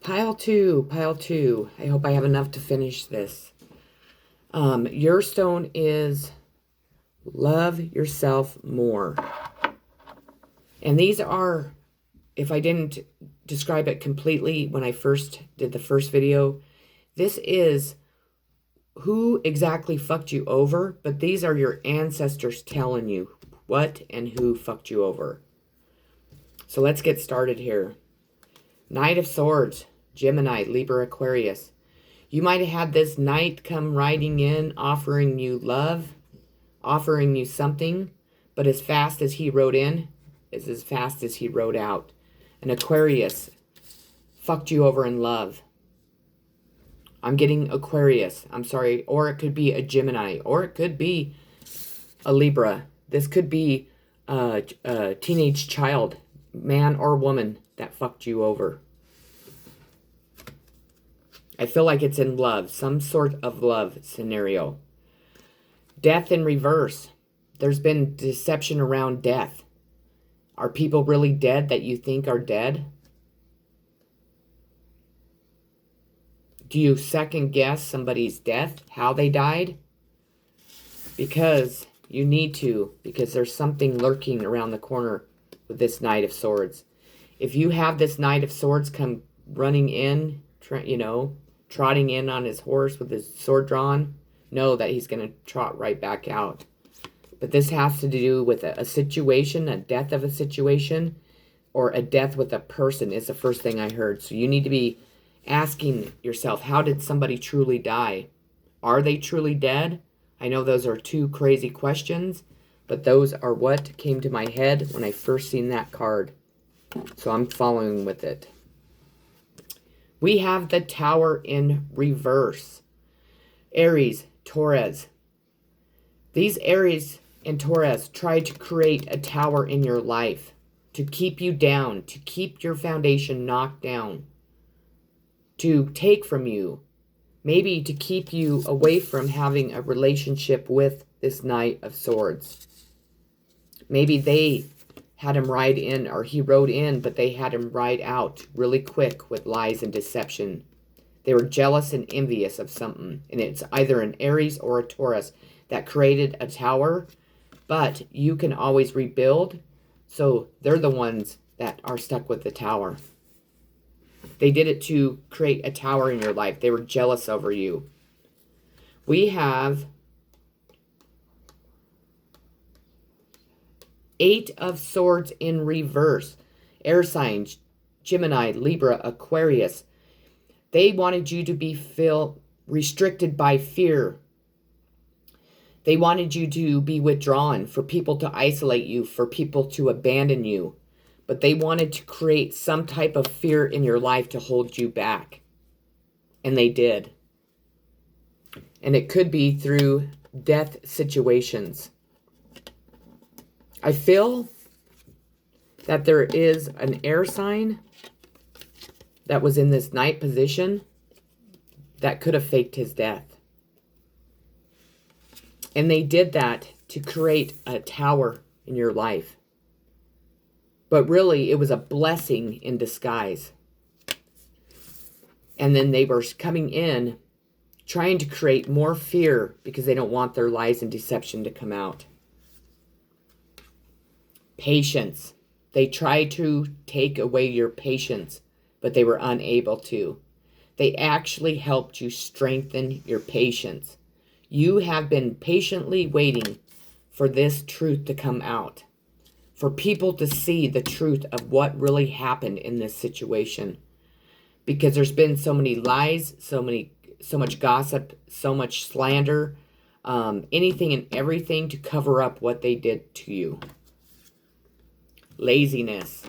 Pile two, pile two. I hope I have enough to finish this. Your stone is love yourself more. And these are, if I didn't describe it completely when I first did the first video, this is who exactly fucked you over, but these are your ancestors telling you what and who fucked you over. So let's get started here. Knight of Swords, Gemini, Libra, Aquarius. You might have had this knight come riding in, offering you love, offering you something, but as fast as he rode in, is as fast as he rode out. An Aquarius fucked you over in love. I'm getting Aquarius. I'm sorry. Or it could be a Gemini. Or it could be a Libra. This could be a teenage child, man or woman, that fucked you over. I feel like it's in love. Some sort of love scenario. Death in reverse. There's been deception around death. Are people really dead that you think are dead? Do you second guess somebody's death, how they died? Because you need to, because there's something lurking around the corner with this Knight of Swords. If you have this Knight of Swords come running in, trotting in on his horse with his sword drawn, know that he's going to trot right back out. But this has to do with a situation, a death of a situation, or a death with a person is the first thing I heard. So you need to be asking yourself, how did somebody truly die? Are they truly dead? I know those are two crazy questions, but those are what came to my head when I first seen that card. So I'm following with it. We have the Tower in reverse. Aries, Taurus. These Aries and Taurus try to create a tower in your life to keep you down, to keep your foundation knocked down, to take from you, maybe to keep you away from having a relationship with this Knight of Swords. Maybe they had him ride in, or he rode in, but they had him ride out really quick with lies and deception. They were jealous and envious of something, and it's either an Aries or a Taurus that created a tower, but you can always rebuild, so they're the ones that are stuck with the tower. They did it to create a tower in your life. They were jealous over you. We have Eight of Swords in reverse. Air signs, Gemini, Libra, Aquarius. They wanted you to feel restricted by fear. They wanted you to be withdrawn, for people to isolate you, for people to abandon you. But they wanted to create some type of fear in your life to hold you back. And they did. And it could be through death situations. I feel that there is an air sign that was in this Knight position that could have faked his death. And they did that to create a tower in your life. But really, it was a blessing in disguise. And then they were coming in, trying to create more fear because they don't want their lies and deception to come out. Patience. They tried to take away your patience, but they were unable to. They actually helped you strengthen your patience. You have been patiently waiting for this truth to come out, for people to see the truth of what really happened in this situation. Because there's been so many lies, so much gossip, so much slander, anything and everything to cover up what they did to you. Laziness.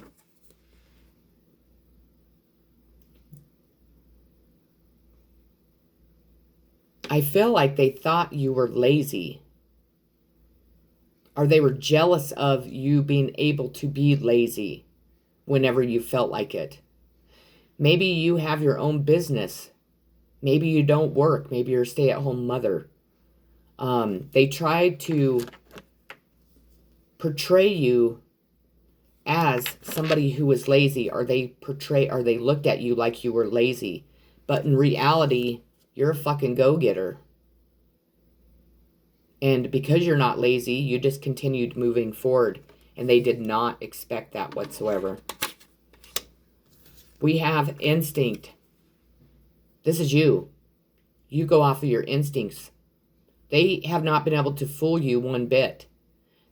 I feel like they thought you were lazy. Or they were jealous of you being able to be lazy whenever you felt like it. Maybe you have your own business. Maybe you don't work. Maybe you're a stay-at-home mother. They tried to portray you as somebody who was lazy, or they looked at you like you were lazy. But in reality, you're a fucking go-getter. And because you're not lazy, you just continued moving forward. And they did not expect that whatsoever. We have instinct. This is you. You go off of your instincts. They have not been able to fool you one bit.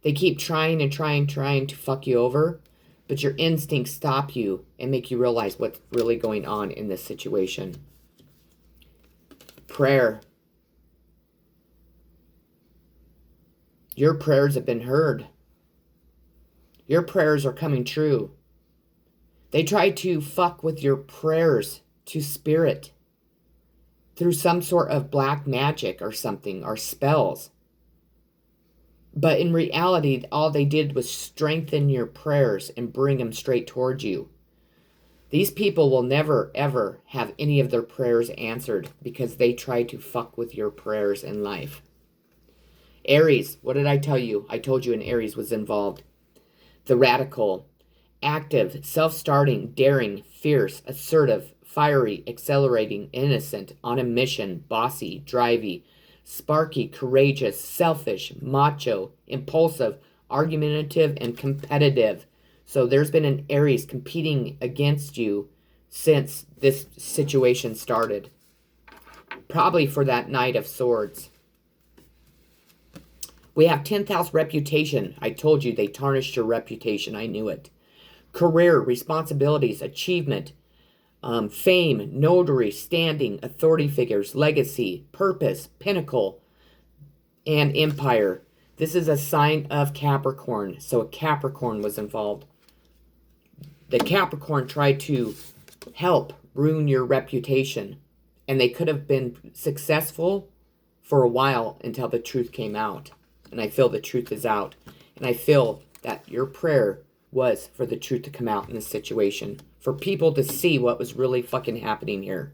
They keep trying and trying to fuck you over, but your instincts stop you and make you realize what's really going on in this situation. Prayer. Your prayers have been heard. Your prayers are coming true. They try to fuck with your prayers to spirit through some sort of black magic or something, or spells. But in reality, all they did was strengthen your prayers and bring them straight towards you. These people will never, ever have any of their prayers answered because they try to fuck with your prayers in life. Aries, what did I tell you? I told you an Aries was involved. The radical, active, self-starting, daring, fierce, assertive, fiery, accelerating, innocent, on a mission, bossy, drivey, sparky, courageous, selfish, macho, impulsive, argumentative, and competitive. So there's been an Aries competing against you since this situation started. Probably for that Knight of Swords. We have 10th house reputation. I told you they tarnished your reputation. I knew it. Career, responsibilities, achievement, fame, notary, standing, authority figures, legacy, purpose, pinnacle, and empire. This is a sign of Capricorn. So a Capricorn was involved. The Capricorn tried to help ruin your reputation. And they could have been successful for a while until the truth came out. And I feel the truth is out. And I feel that your prayer was for the truth to come out in this situation. For people to see what was really fucking happening here.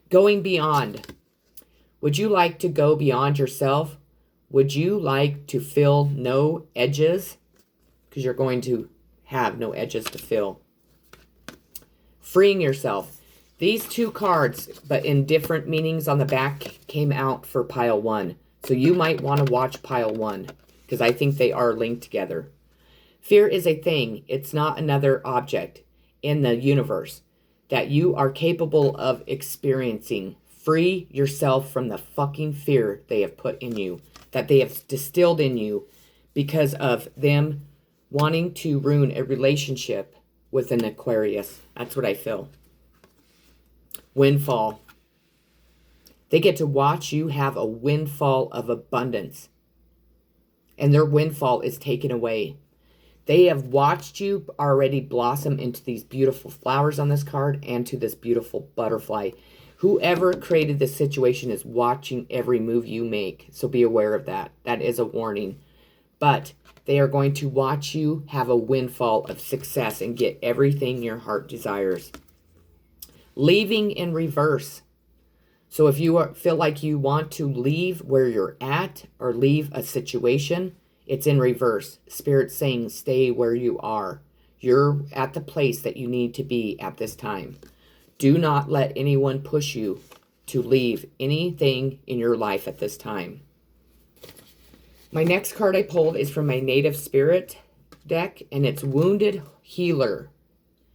Going beyond. Would you like to go beyond yourself? Would you like to fill no edges? Because you're going to have no edges to fill. Freeing yourself. These two cards, but in different meanings on the back, came out for pile 1. So you might want to watch pile 1, because I think they are linked together. Fear is a thing. It's not another object in the universe that you are capable of experiencing. Free yourself from the fucking fear they have put in you, that they have distilled in you because of them wanting to ruin a relationship with an Aquarius. That's what I feel. Windfall. They get to watch you have a windfall of abundance. And their windfall is taken away. They have watched you already blossom into these beautiful flowers on this card and to this beautiful butterfly. Whoever created this situation is watching every move you make. So be aware of that. That is a warning. But they are going to watch you have a windfall of success and get everything your heart desires. Leaving in reverse. So if you feel like you want to leave where you're at or leave a situation, it's in reverse. Spirit's saying stay where you are. You're at the place that you need to be at this time. Do not let anyone push you to leave anything in your life at this time. My next card I pulled is from my Native Spirit deck, and it's Wounded Healer.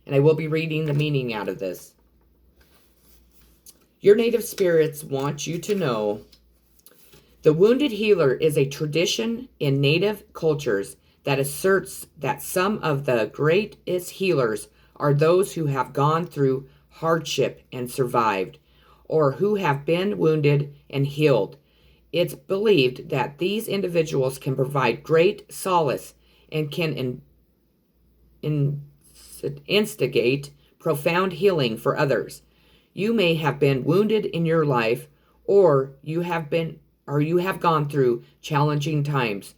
And I will be reading the meaning out of this. Your native spirits want you to know the wounded healer is a tradition in native cultures that asserts that some of the greatest healers are those who have gone through hardship and survived, or who have been wounded and healed. It's believed that these individuals can provide great solace and can instigate profound healing for others. You may have been wounded in your life, or you have gone through challenging times,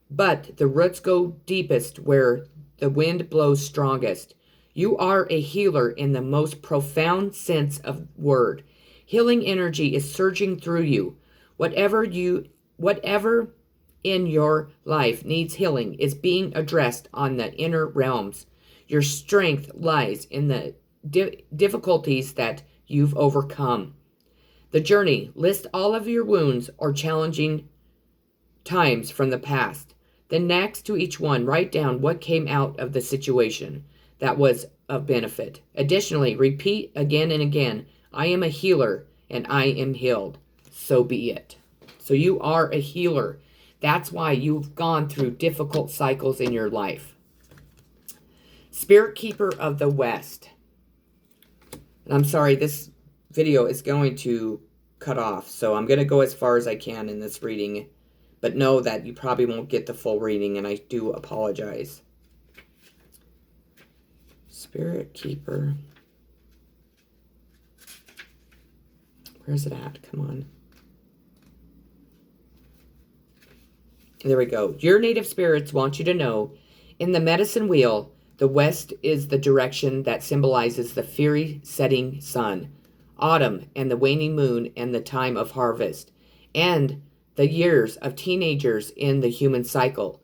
but the roots go deepest where the wind blows strongest. You are a healer in the most profound sense of word. Healing energy is surging through you. Whatever in your life needs healing is being addressed on the inner realms. Your strength lies in the difficulties that you've overcome. The journey, list all of your wounds or challenging times from the past. Then next to each one, write down what came out of the situation that was of benefit. Additionally, repeat again and again, I am a healer and I am healed. So be it. So you are a healer. That's why you've gone through difficult cycles in your life. Spirit Keeper of the West. And I'm sorry, this video is going to cut off, so I'm going to go as far as I can in this reading, but know that you probably won't get the full reading, and I do apologize. Spirit Keeper. Where's it at? Come on. There we go. Your native spirits want you to know, in the medicine wheel, the west is the direction that symbolizes the fiery setting sun, autumn and the waning moon and the time of harvest, and the years of teenagers in the human cycle.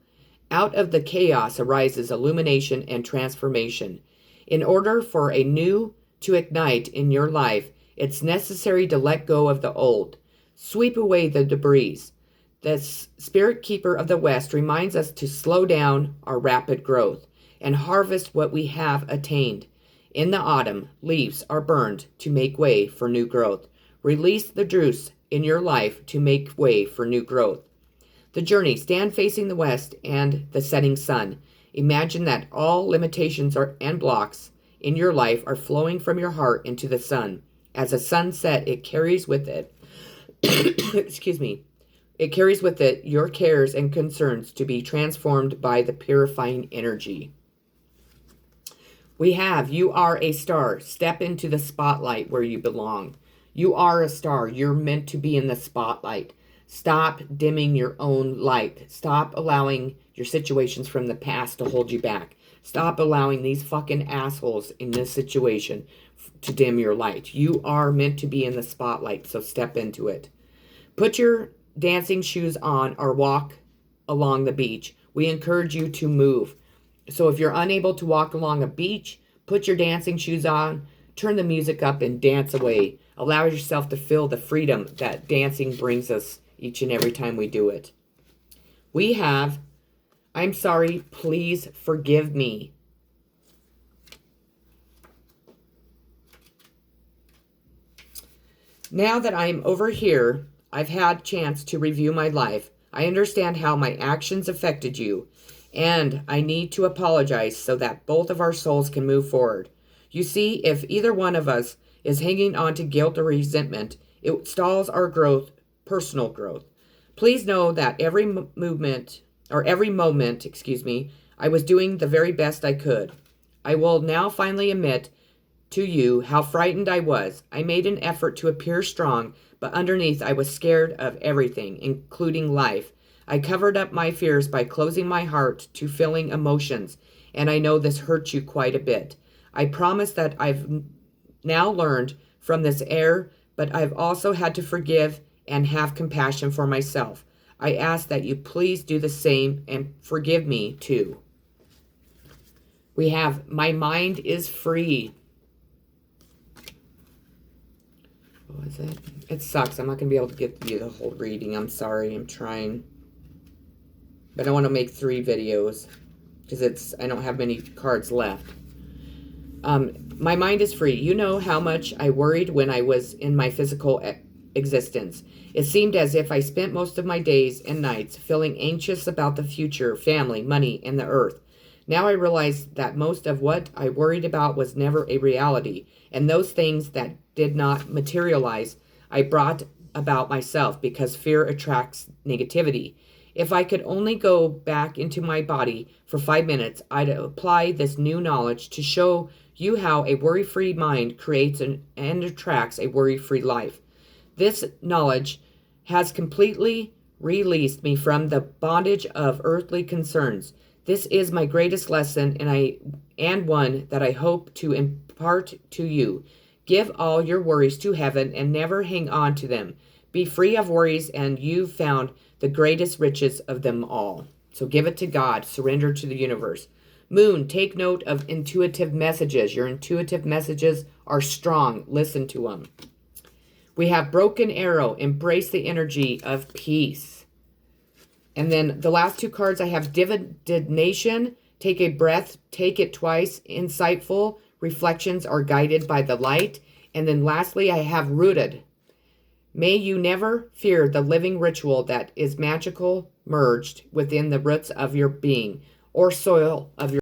Out of the chaos arises illumination and transformation. In order for a new to ignite in your life, it's necessary to let go of the old. Sweep away the debris. The Spirit Keeper of the West reminds us to slow down our rapid growth and harvest what we have attained. In the autumn, leaves are burned to make way for new growth. Release the dross in your life to make way for new growth. The journey, stand facing the west and the setting sun. Imagine that all limitations and blocks in your life are flowing from your heart into the sun. As a sunset, it carries with it, excuse me, it carries with it your cares and concerns to be transformed by the purifying energy. We have, you are a star. Step into the spotlight where you belong. You are a star. You're meant to be in the spotlight. Stop dimming your own light. Stop allowing your situations from the past to hold you back. Stop allowing these fucking assholes in this situation to dim your light. You are meant to be in the spotlight, so step into it. Put your dancing shoes on or walk along the beach. We encourage you to move. So if you're unable to walk along a beach, put your dancing shoes on, turn the music up and dance away. Allow yourself to feel the freedom that dancing brings us each and every time we do it. We have, I'm sorry, please forgive me. Now that I'm over here, I've had a chance to review my life. I understand how my actions affected you. And I need to apologize so that both of our souls can move forward. You see, if either one of us is hanging on to guilt or resentment, it stalls our growth, personal growth. Please know that every moment, I was doing the very best I could. I will now finally admit to you how frightened I was. I made an effort to appear strong, but underneath I was scared of everything, including life. I covered up my fears by closing my heart to feeling emotions, and I know this hurt you quite a bit. I promise that I've now learned from this error, but I've also had to forgive and have compassion for myself. I ask that you please do the same and forgive me too. We have, my mind is free. What was it? It sucks. I'm not going to be able to get you the whole reading. I'm sorry. I'm trying. But I want to make 3 videos because I don't have many cards left. My mind is free. You know how much I worried when I was in my physical existence. It seemed as if I spent most of my days and nights feeling anxious about the future, family, money, and the earth. Now I realize that most of what I worried about was never a reality, and those things that did not materialize, I brought about myself because fear attracts negativity. If I could only go back into my body for 5 minutes, I'd apply this new knowledge to show you how a worry-free mind creates and attracts a worry-free life. This knowledge has completely released me from the bondage of earthly concerns. This is my greatest lesson and one that I hope to impart to you. Give all your worries to heaven and never hang on to them. Be free of worries and you've found the greatest riches of them all. So give it to God. Surrender to the universe. Moon, take note of intuitive messages. Your intuitive messages are strong. Listen to them. We have Broken Arrow, embrace the energy of peace. And then the last two cards I have Divination, take a breath, take it twice, insightful, reflections are guided by the light. And then lastly I have Rooted. May you never fear the living ritual that is magical merged within the roots of your being or soil of your